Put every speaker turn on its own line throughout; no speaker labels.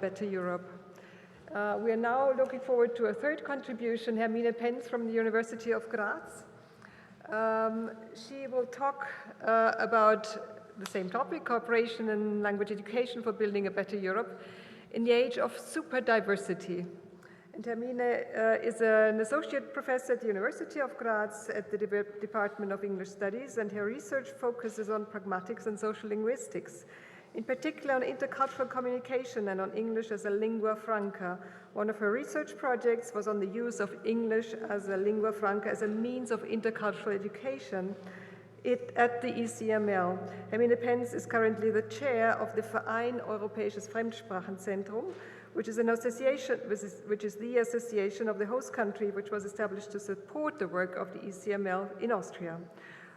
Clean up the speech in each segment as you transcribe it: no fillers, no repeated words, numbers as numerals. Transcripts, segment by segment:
Better Europe. We are now looking forward to a third contribution, Hermine Penz from the University of Graz. She will talk about the same topic, cooperation in language education for building a better Europe in the age of superdiversity. And Hermine is an associate professor at the University of Graz at the Department of English Studies, and her research focuses on pragmatics and social linguistics, in particular on intercultural communication and on English as a lingua franca. One of her research projects was on the use of English as a lingua franca as a means of intercultural education at the ECML. Hermine Penz is currently the chair of the Verein Europäisches Fremdsprachenzentrum, which is the association of the host country, which was established to support the work of the ECML in Austria.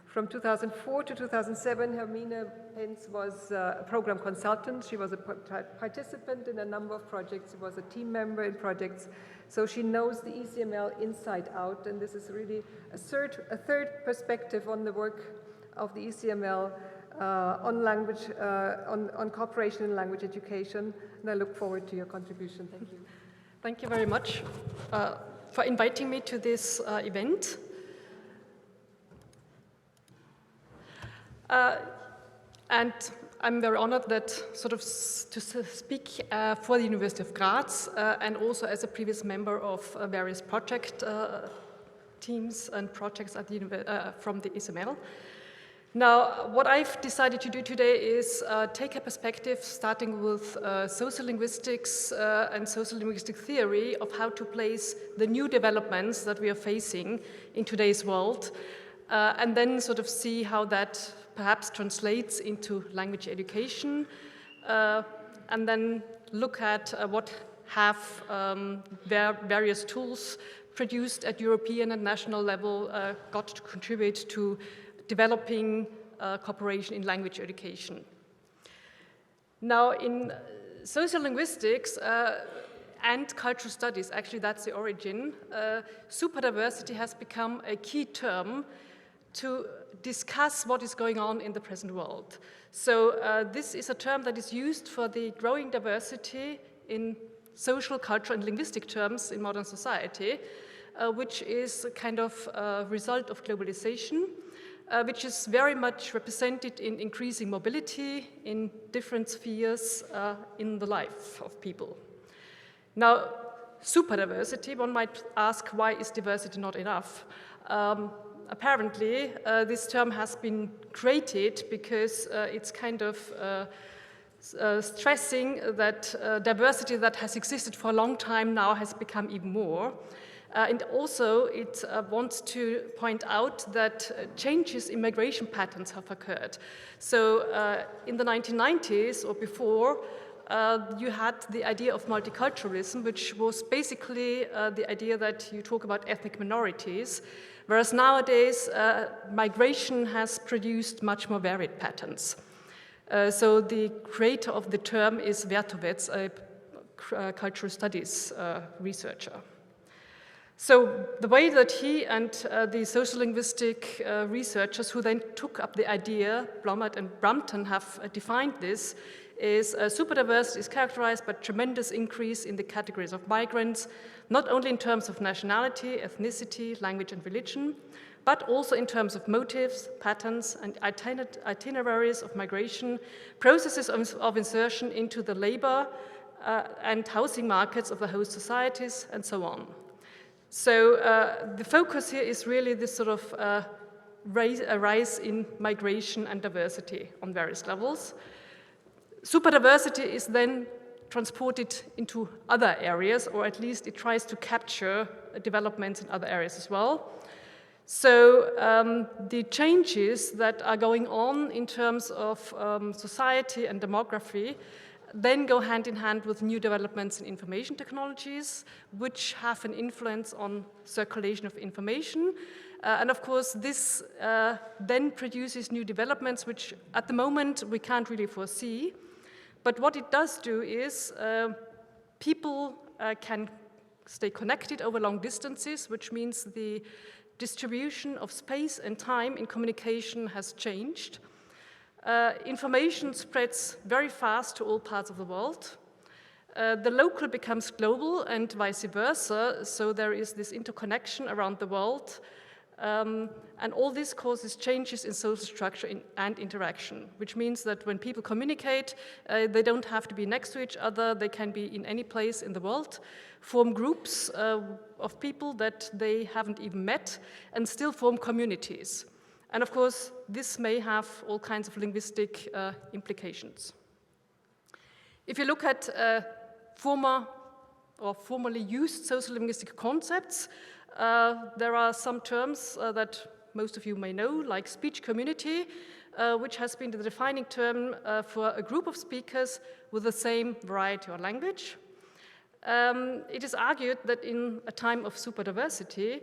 From 2004 to 2007, Hermine Penz was a program consultant. She was a participant in a number of projects. She was a team member in projects. So she knows the ECML inside out, and this is really a third perspective on the work of the ECML on language, on cooperation in language education. And I look forward to your contribution. Thank you.
Thank you very much for inviting me to this event. And I'm very honored that to speak for the University of Graz and also as a previous member of various project teams and projects at from the ECML. Now, what I've decided to do today is take a perspective starting with sociolinguistics and sociolinguistic theory of how to place the new developments that we are facing in today's world, and then see how that perhaps translates into language education, and then look at what have various tools produced at European and national level got to contribute to developing cooperation in language education. Now, in sociolinguistics and cultural studies, actually that's the origin, superdiversity has become a key term to discuss what is going on in the present world. So this is a term that is used for the growing diversity in social, cultural, and linguistic terms in modern society, which is a kind of result of globalization, which is very much represented in increasing mobility in different spheres in the life of people. Now, superdiversity, one might ask, why is diversity not enough? Apparently, this term has been created because it's kind of stressing that diversity that has existed for a long time now has become even more. And also, it wants to point out that changes in migration patterns have occurred. So in the 1990s or before, you had the idea of multiculturalism, which was basically the idea that you talk about ethnic minorities, whereas nowadays migration has produced much more varied patterns. So the creator of the term is Vertovets, a cultural studies researcher. So the way that he and the sociolinguistic researchers who then took up the idea, Blommaert and Brampton, have defined this, is superdiversity is characterized by tremendous increase in the categories of migrants, not only in terms of nationality, ethnicity, language, and religion, but also in terms of motives, patterns, and itineraries of migration, processes of insertion into the labor and housing markets of the host societies, and so on. So the focus here is really this sort of a rise in migration and diversity on various levels. Superdiversity is then transported into other areas, or at least it tries to capture developments in other areas as well. So the changes that are going on in terms of society and demography then go hand in hand with new developments in information technologies, which have an influence on circulation of information. And of course, this then produces new developments, which at the moment we can't really foresee. But what it does do is people can stay connected over long distances, which means the distribution of space and time in communication has changed. Information spreads very fast to all parts of the world. the local becomes global and vice versa, so there is this interconnection around the world, and all this causes changes in social structure and interaction, which means that when people communicate, they don't have to be next to each other, they can be in any place in the world, form groups of people that they haven't even met, and still form communities. And of course, this may have all kinds of linguistic implications. If you look at formerly used sociolinguistic concepts, there are some terms that most of you may know, like speech community, which has been the defining term for a group of speakers with the same variety or language. It is argued that in a time of superdiversity,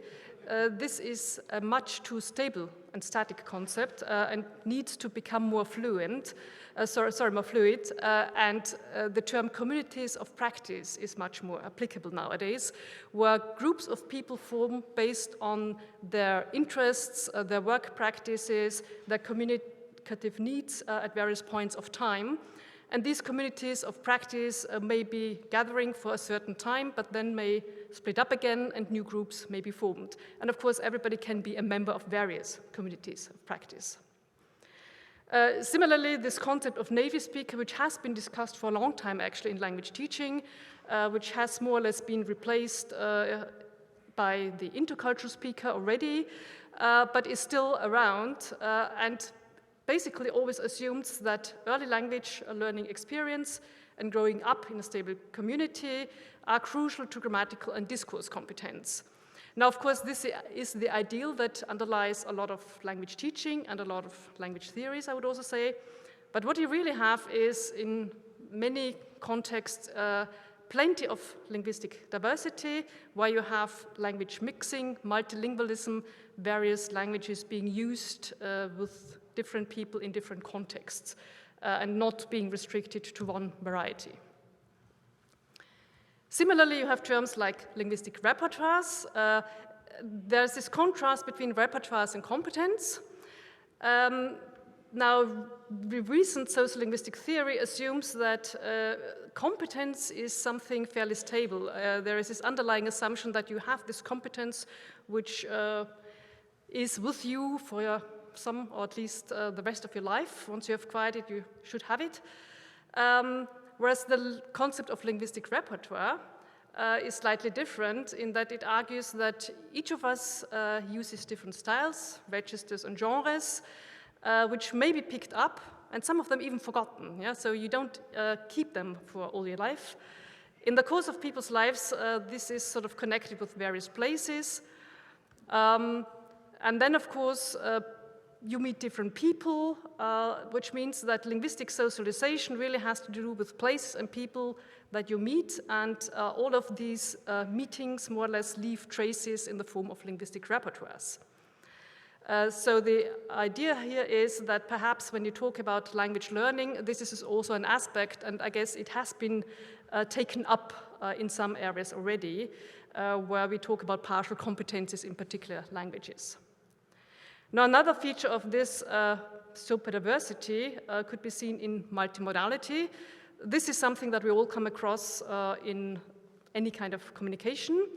this is a much too stable and static concept and needs to become more fluid, and the term communities of practice is much more applicable nowadays, where groups of people form based on their interests, their work practices, their communicative needs at various points of time. And these communities of practice may be gathering for a certain time, but then may split up again and new groups may be formed. And of course, everybody can be a member of various communities of practice. Similarly, this concept of native speaker, which has been discussed for a long time actually in language teaching, which has more or less been replaced by the intercultural speaker already, but is still around and basically always assumes that early language learning experience and growing up in a stable community are crucial to grammatical and discourse competence. Now, of course, this is the ideal that underlies a lot of language teaching and a lot of language theories, I would also say. But what you really have is, in many contexts, plenty of linguistic diversity, where you have language mixing, multilingualism, various languages being used with different people in different contexts, and not being restricted to one variety. Similarly, you have terms like linguistic repertoires. There's this contrast between repertoires and competence. Now, the recent sociolinguistic theory assumes that competence is something fairly stable. There is this underlying assumption that you have this competence which is with you for some, or at least the rest of your life. Once you have acquired it, you should have it. Whereas the concept of linguistic repertoire is slightly different in that it argues that each of us uses different styles, registers, and genres, which may be picked up, and some of them even forgotten. Yeah? So you don't keep them for all your life. In the course of people's lives, this is sort of connected with various places. And then, of course, you meet different people, which means that linguistic socialization really has to do with places and people that you meet, and all of these meetings more or less leave traces in the form of linguistic repertoires. So the idea here is that perhaps when you talk about language learning, this is also an aspect, and I guess it has been taken up in some areas already, where we talk about partial competences in particular languages. Now, another feature of this superdiversity could be seen in multimodality. This is something that we all come across in any kind of communication,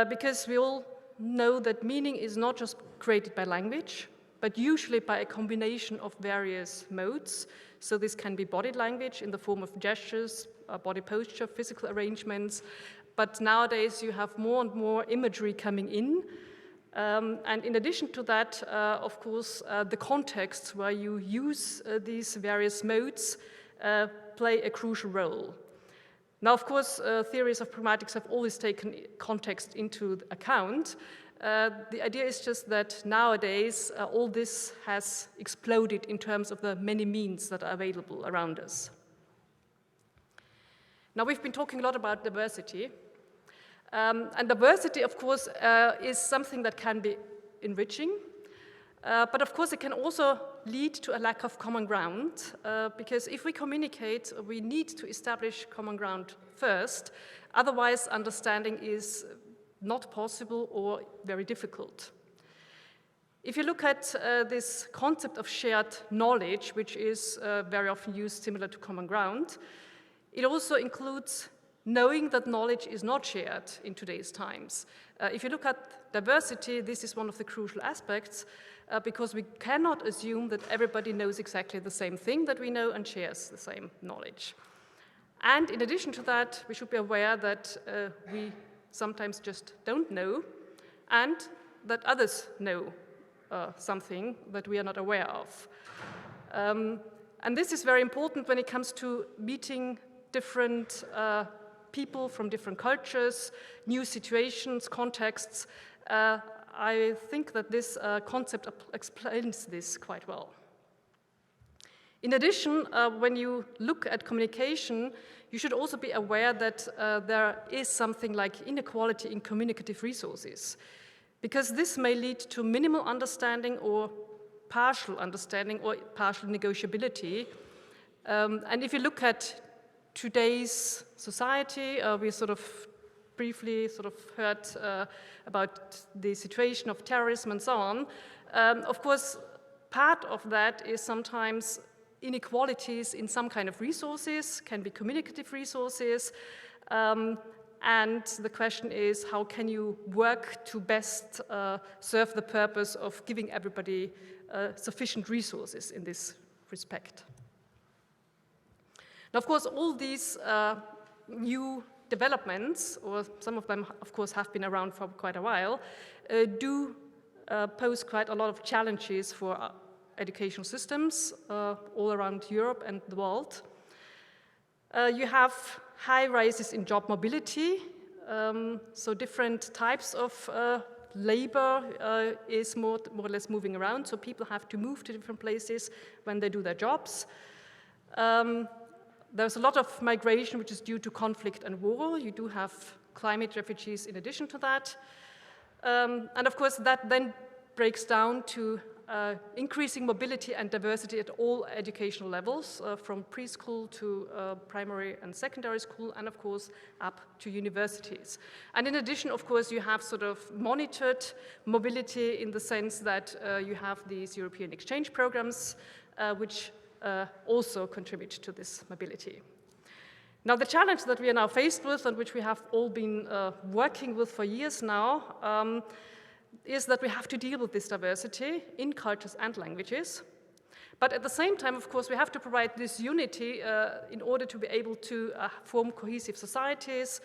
because we all know that meaning is not just created by language, but usually by a combination of various modes. So this can be body language in the form of gestures, body posture, physical arrangements, but nowadays you have more and more imagery coming in. And in addition to that, of course, the contexts where you use these various modes play a crucial role. Now, of course, theories of pragmatics have always taken context into account. The idea is just that nowadays, all this has exploded in terms of the many means that are available around us. Now, we've been talking a lot about diversity. And diversity, of course, is something that can be enriching, but of course it can also lead to a lack of common ground, because if we communicate, we need to establish common ground first, otherwise understanding is not possible or very difficult. If you look at this concept of shared knowledge, which is very often used similar to common ground, It also includes knowing that knowledge is not shared in today's times. If you look at diversity, this is one of the crucial aspects because we cannot assume that everybody knows exactly the same thing that we know and shares the same knowledge. And in addition to that, we should be aware that we sometimes just don't know and that others know something that we are not aware of. And this is very important when it comes to meeting different people from different cultures, new situations, contexts. I think that this concept explains this quite well. In addition, when you look at communication, you should also be aware that there is something like inequality in communicative resources, because this may lead to minimal understanding or partial understanding or partial negotiability. And if you look at today's society, we briefly heard about the situation of terrorism and so on. Of course, part of that is sometimes inequalities in some kind of resources, can be communicative resources, and the question is, how can you work to best serve the purpose of giving everybody sufficient resources in this respect? Now, of course, all these new developments, or some of them, of course, have been around for quite a while, do pose quite a lot of challenges for educational systems all around Europe and the world. You have high rises in job mobility, so different types of labor is more or less moving around, so people have to move to different places when they do their jobs. There's a lot of migration which is due to conflict and war. You do have climate refugees in addition to that. And of course, that then breaks down to increasing mobility and diversity at all educational levels, from preschool to primary and secondary school, and of course, up to universities. And in addition, of course, you have monitored mobility in the sense that you have these European exchange programs, which also contribute to this mobility. Now, the challenge that we are now faced with, and which we have all been working with for years now, is that we have to deal with this diversity in cultures and languages. But at the same time, of course, we have to provide this unity in order to be able to form cohesive societies,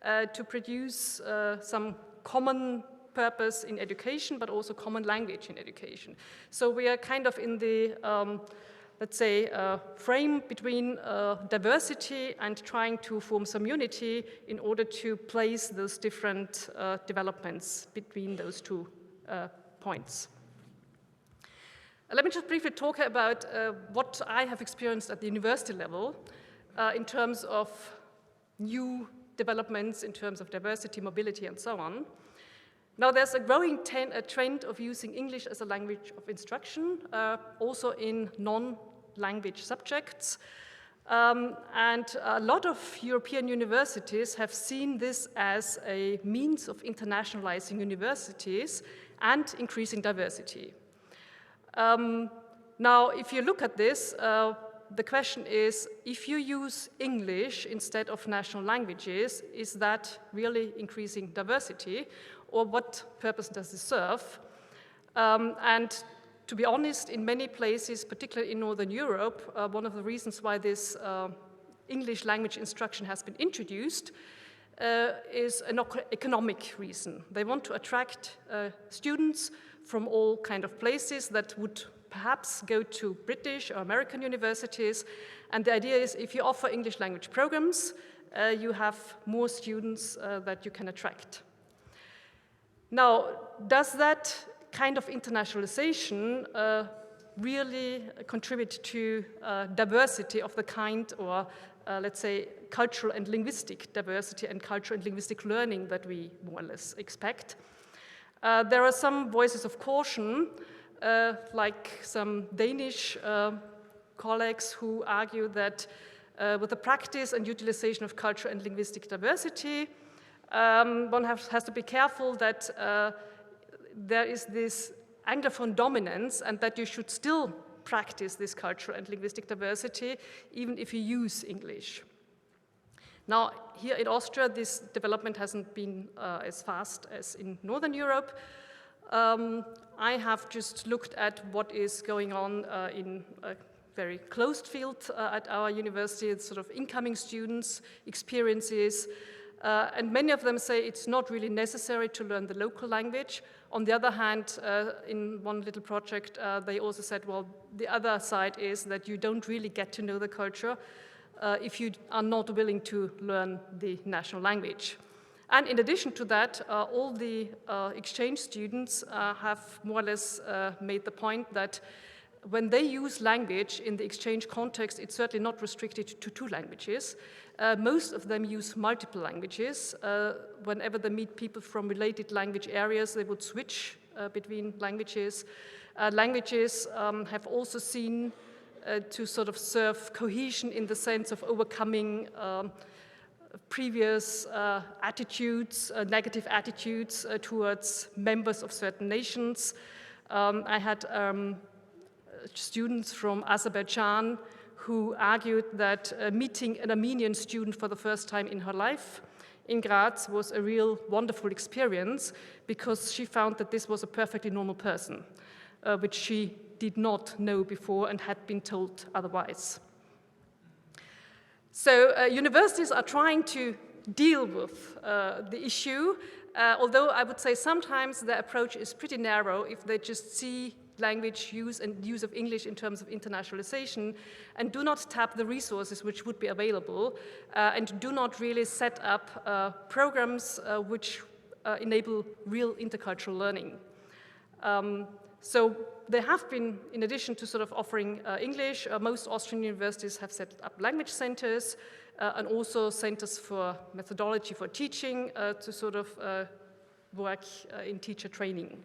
to produce some common purpose in education, but also common language in education. So we are kind of in the let's say, frame between diversity and trying to form some unity in order to place those different developments between those two points. Let me just briefly talk about what I have experienced at the university level in terms of new developments, in terms of diversity, mobility, and so on. Now, there's a growing trend of using English as a language of instruction, also in non-language subjects. And a lot of European universities have seen this as a means of internationalizing universities and increasing diversity. Now, if you look at this, the question is, if you use English instead of national languages, is that really increasing diversity? Or what purpose does it serve? And to be honest, in many places, particularly in Northern Europe, one of the reasons why this English language instruction has been introduced is an economic reason. They want to attract students from all kind of places that would perhaps go to British or American universities. And the idea is if you offer English language programs, you have more students that you can attract. Now, does that kind of internationalization really contribute to diversity of the kind, or let's say cultural and linguistic diversity and cultural and linguistic learning that we more or less expect? There are some voices of caution, like some Danish colleagues who argue that with the practice and utilization of cultural and linguistic diversity, one has to be careful that there is this Anglophone dominance and that you should still practice this cultural and linguistic diversity even if you use English. Now, here in Austria, this development hasn't been as fast as in Northern Europe. I have just looked at what is going on in a very closed field at our university. It's sort of incoming students, experiences, and many of them say it's not really necessary to learn the local language. On the other hand, in one little project, they also said, well, the other side is that you don't really get to know the culture if you are not willing to learn the national language. And in addition to that, all the exchange students have more or less made the point that when they use language in the exchange context, it's certainly not restricted to 2 languages. Most of them use multiple languages. Whenever they meet people from related language areas, they would switch between languages. Languages have also seen to sort of serve cohesion in the sense of overcoming previous attitudes, negative attitudes towards members of certain nations. I had students from Azerbaijan who argued that meeting an Armenian student for the first time in her life in Graz was a real wonderful experience because she found that this was a perfectly normal person, which she did not know before and had been told otherwise. So universities are trying to deal with the issue, although I would say sometimes their approach is pretty narrow if they just see language use and use of English in terms of internationalization and do not tap the resources which would be available and do not really set up programs which enable real intercultural learning. So there have been, in addition to sort of offering English, most Austrian universities have set up language centers and also centers for methodology for teaching to sort of work in teacher training.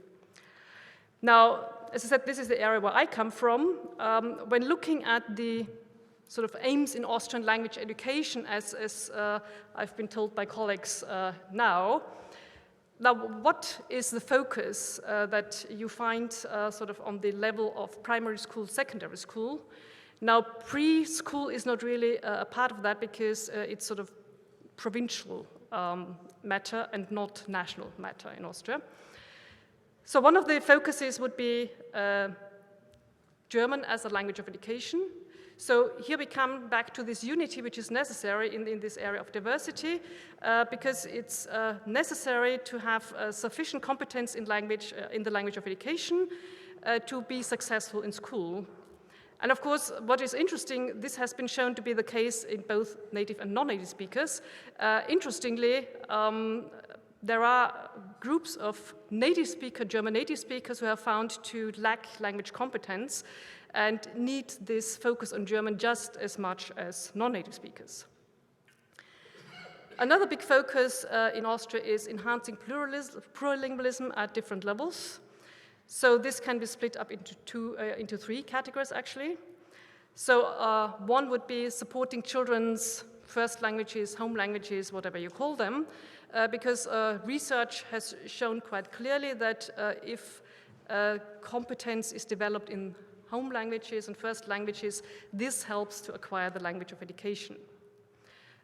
Now, as I said, this is the area where I come from. When looking at the sort of aims in Austrian language education, as I've been told by colleagues now, what is the focus that you find sort of on the level of primary school, secondary school? Now, preschool is not really a part of that because it's sort of provincial matter and not national matter in Austria. So one of the focuses would be German as a language of education. So here we come back to this unity which is necessary in this area of diversity because it's necessary to have sufficient competence in language, in the language of education to be successful in school. And of course, what is interesting, this has been shown to be the case in both native and non-native speakers. Interestingly, there are groups of native speaker, German native speakers who have found to lack language competence and need this focus on German just as much as non-native speakers. Another big focus in Austria is enhancing plurilingualism at different levels. So this can be split up into 3 categories, actually. So one would be supporting children's first languages, home languages, whatever you call them, because research has shown quite clearly that if competence is developed in home languages and first languages, this helps to acquire the language of education.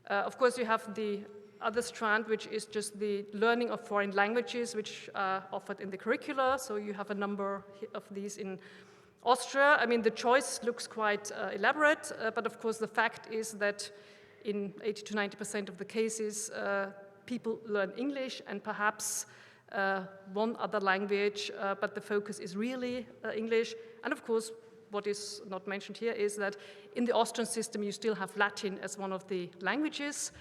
Of course, you have the other strand, which is just the learning of foreign languages, which are offered in the curricula. So you have a number of these in Austria. I mean, the choice looks quite elaborate, but of course the fact is that in 80 to 90% of the cases, people learn English and perhaps one other language, but the focus is really English. And of course, what is not mentioned here is that in the Austrian system, you still have Latin as one of the languages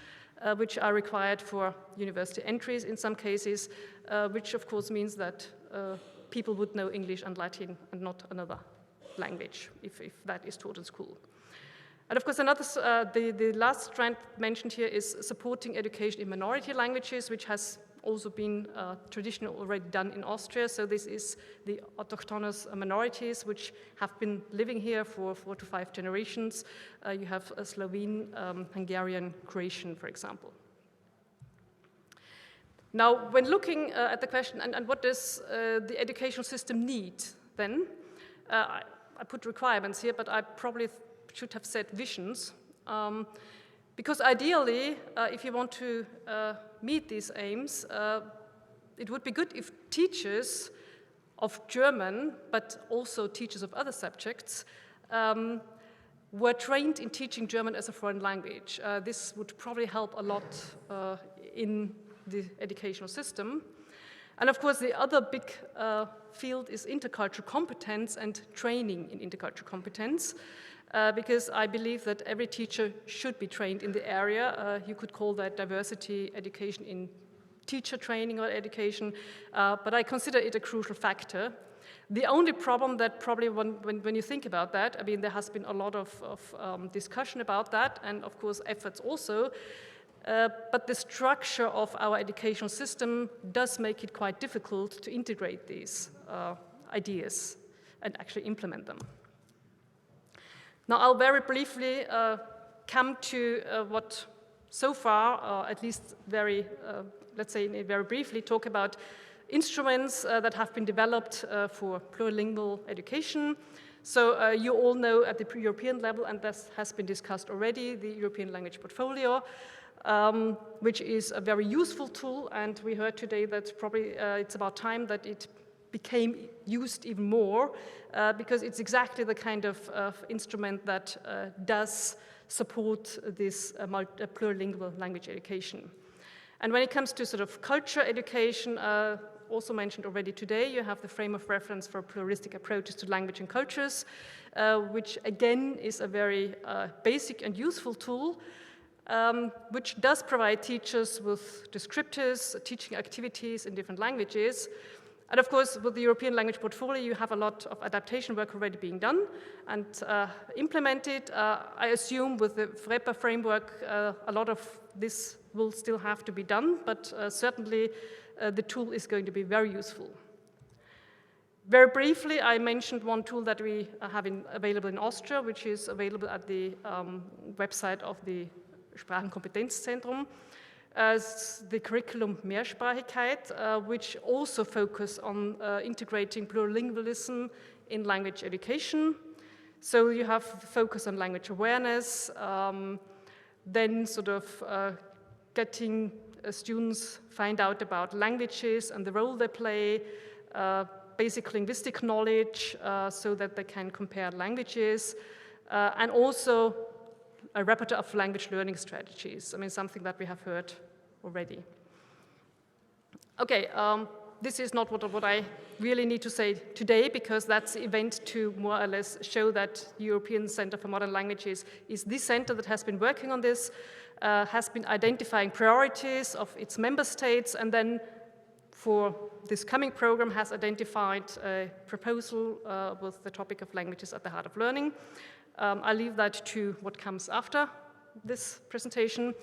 which are required for university entries in some cases, which of course means that people would know English and Latin and not another language if that is taught in school. And of course, another, the last strand mentioned here is supporting education in minority languages, which has also been traditionally already done in Austria. So this is the autochthonous minorities, which have been living here for 4 to 5 generations. You have Slovene, Hungarian, Croatian, for example. Now, when looking at the question, and what does the educational system need then? I put requirements here, but I probably should have said visions, Because ideally, if you want to meet these aims, it would be good if teachers of German, but also teachers of other subjects, were trained in teaching German as a foreign language. This would probably help a lot in the educational system. And of course, the other big field is intercultural competence and training in intercultural competence, because I believe that every teacher should be trained in the area. You could call that diversity education in teacher training or education, but I consider it a crucial factor. The only problem that probably when you think about that, I mean, there has been a lot of discussion about that, and of course efforts also, but the structure of our educational system does make it quite difficult to integrate these ideas and actually implement them. Now I'll very briefly come to what so far, at least very, let's say very briefly, talk about instruments that have been developed for plurilingual education. So you all know at the European level, and this has been discussed already, the European Language Portfolio, which is a very useful tool, and we heard today that probably it's about time that it became used even more, because it's exactly the kind of instrument that does support this plurilingual language education. And when it comes to sort of culture education, also mentioned already today, you have the frame of reference for pluralistic approaches to language and cultures, which again is a very basic and useful tool, which does provide teachers with descriptors, teaching activities in different languages. And of course, with the European Language Portfolio, you have a lot of adaptation work already being done and implemented. I assume with the FREPA framework, a lot of this will still have to be done, but certainly the tool is going to be very useful. Very briefly, I mentioned one tool that we have available in Austria, which is available at the website of the Sprachenkompetenzzentrum. The curriculum Mehrsprachigkeit, which also focus on integrating plurilingualism in language education. So you have focus on language awareness, then sort of getting students find out about languages and the role they play, basic linguistic knowledge so that they can compare languages, and also a repertoire of language learning strategies. I mean, something that we have heard already. Okay, this is not what I really need to say today, because that's the event to more or less show that the European Center for Modern Languages is the center that has been working on this, has been identifying priorities of its member states, and then for this coming program has identified a proposal with the topic of languages at the heart of learning. I'll leave that to what comes after this presentation.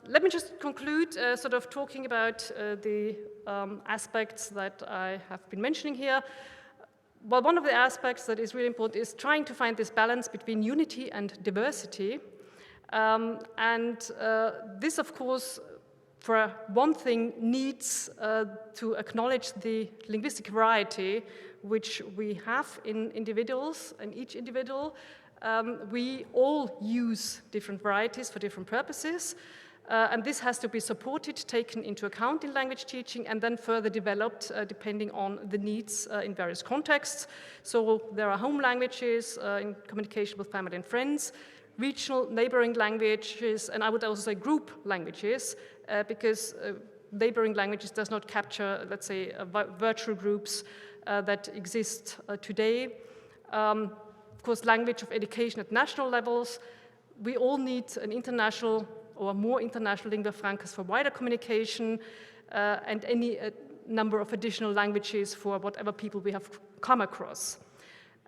Let me just conclude sort of talking about the aspects that I have been mentioning here. Well, one of the aspects that is really important is trying to find this balance between unity and diversity. This, of course, for one thing, needs to acknowledge the linguistic variety which we have in individuals, in each individual. We all use different varieties for different purposes, and this has to be supported, taken into account in language teaching, and then further developed depending on the needs in various contexts. So there are home languages in communication with family and friends, regional neighboring languages, and I would also say group languages, because neighboring languages does not capture, let's say, virtual groups that exist today. Of course, language of education at national levels. We all need an international or more international lingua francas for wider communication, and any number of additional languages for whatever people we have come across.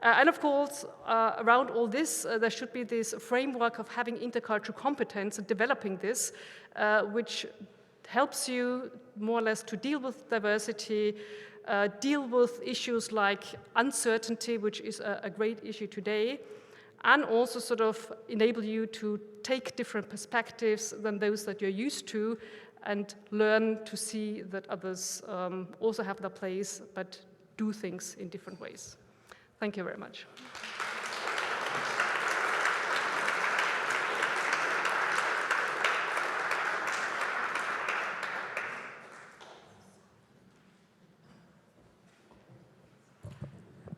And of course, around all this, there should be this framework of having intercultural competence and developing this, which helps you more or less to deal with diversity, deal with issues like uncertainty, which is a great issue today, and also sort of enable you to take different perspectives than those that you're used to and learn to see that others also have their place but do things in different ways. Thank you very much.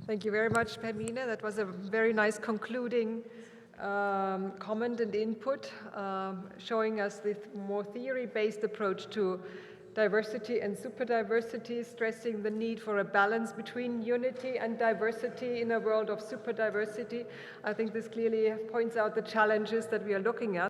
Thank you very much, Hermine. That was a very nice concluding comment and input, showing us the more theory-based approach to diversity and superdiversity, stressing the need for a balance between unity and diversity in a world of superdiversity. I think this clearly points out the challenges that we are looking at.